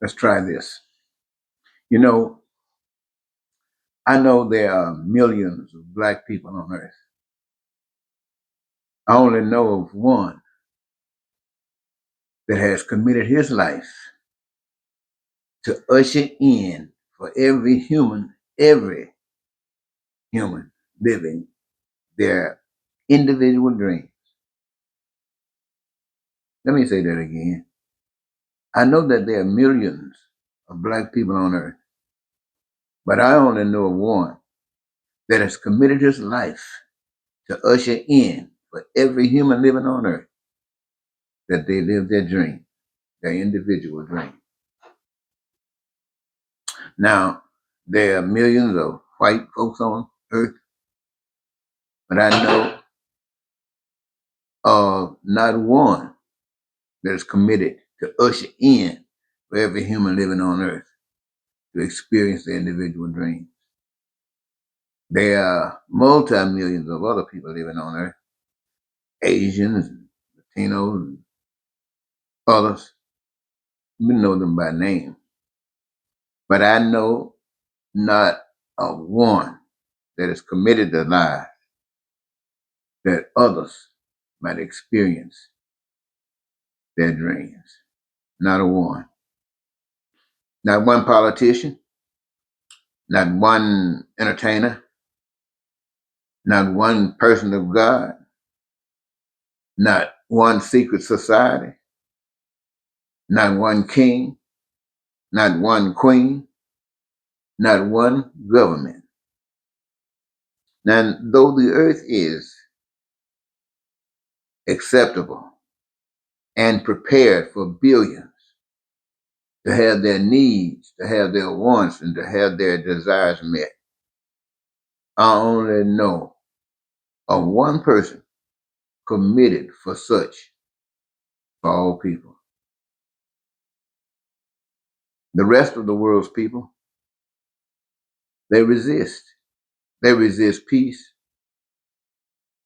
Let's try this. You know, I know there are millions of black people on earth. I only know of one that has committed his life to usher in for every human living their individual dream. Let me say that again. I know that there are millions of black people on earth, but I only know of one that has committed his life to usher in for every human living on earth that they live their dream, their individual dream. Now, there are millions of white folks on earth, but I know of not one that is committed to usher in for every human living on earth to experience their individual dreams. There are multi-millions of other people living on earth, Asians, Latinos, and others. We know them by name. But I know not of one that is committed to life that others might experience their dreams. Not a one. Not one politician, not one entertainer, not one person of God, not one secret society, not one king, not one queen, not one government. Now, though the earth is acceptable and prepared for billions to have their needs, to have their wants, and to have their desires met, I only know of one person committed for such for all people. The rest of the world's people, they resist. They resist peace.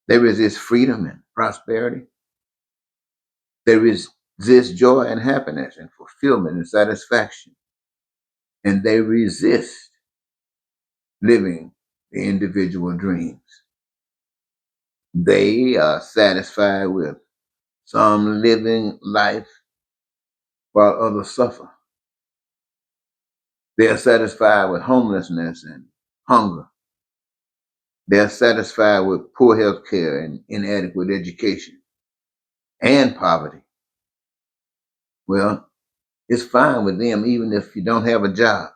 They resist freedom and prosperity. They resist joy and happiness and fulfillment and satisfaction. And they resist living the individual dreams. They are satisfied with some living life while others suffer. They are satisfied with homelessness and hunger. They are satisfied with poor health care and inadequate education and poverty. Well, it's fine with them even if you don't have a job.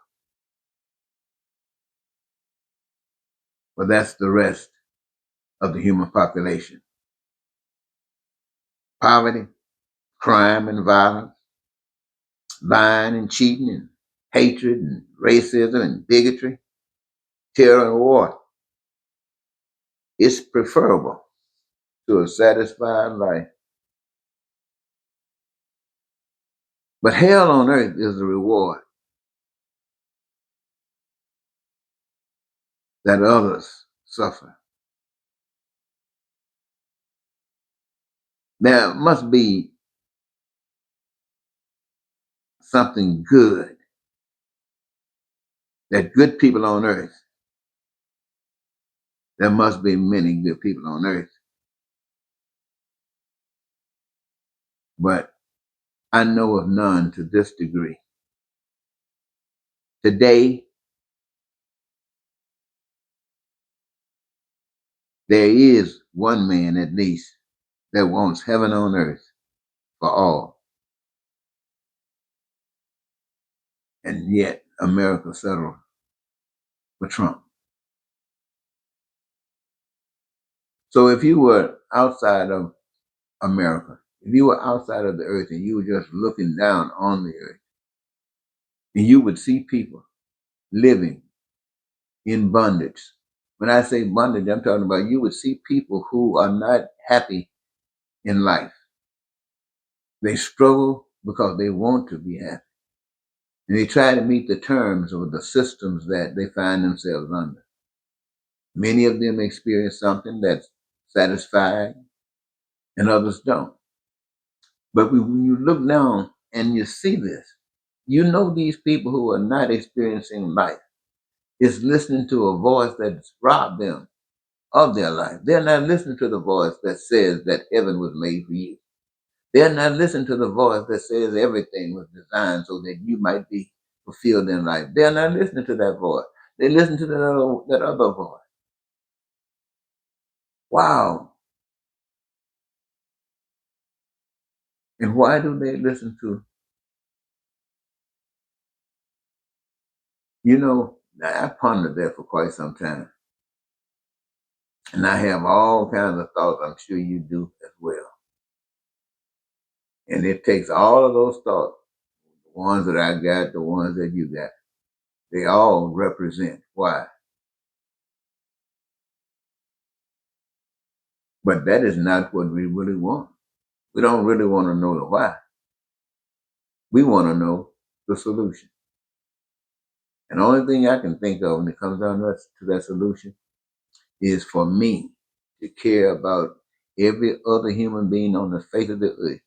But that's the rest of the human population. Poverty, crime and violence, lying and cheating and hatred and racism and bigotry, terror and war. It's preferable to a satisfied life. But hell on earth is the reward that others suffer. There must be something good that good people on earth, there must be many good people on earth. But I know of none to this degree. Today, there is one man at least that wants heaven on earth for all. And yet America settled for Trump. So if you were outside of America, if you were outside of the earth and you were just looking down on the earth, and you would see people living in bondage. When I say bondage, I'm talking about you would see people who are not happy in life. They struggle because they want to be happy. And they try to meet the terms of the systems that they find themselves under. Many of them experience something that's satisfying and others don't. But when you look down and you see this, You know these people who are not experiencing life is listening to a voice that's robbed them of their life. They're not listening to the voice that says that heaven was made for you. They're not listening to the voice that says everything was designed so that you might be fulfilled in life. They're not listening to that voice. They listen to that other voice. Wow. And why do they listen to? I pondered that for quite some time. And I have all kinds of thoughts. I'm sure you do as well. And it takes all of those thoughts, the ones that I got, the ones that you got. They all represent why. But that is not what we really want. We don't really want to know the why. We want to know the solution. And the only thing I can think of when it comes down to that solution is for me to care about every other human being on the face of the earth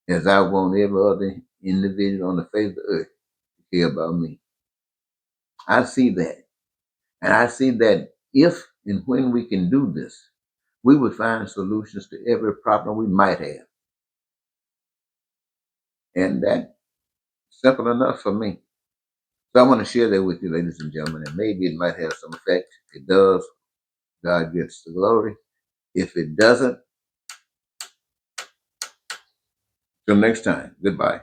as I want every other individual on the face of the earth to care about me. I see that. And I see that if and when we can do this, we would find solutions to every problem we might have. And that's simple enough for me. So I want to share that with you, ladies and gentlemen, and maybe it might have some effect. If it does, God gets the glory. If it doesn't, till next time, goodbye.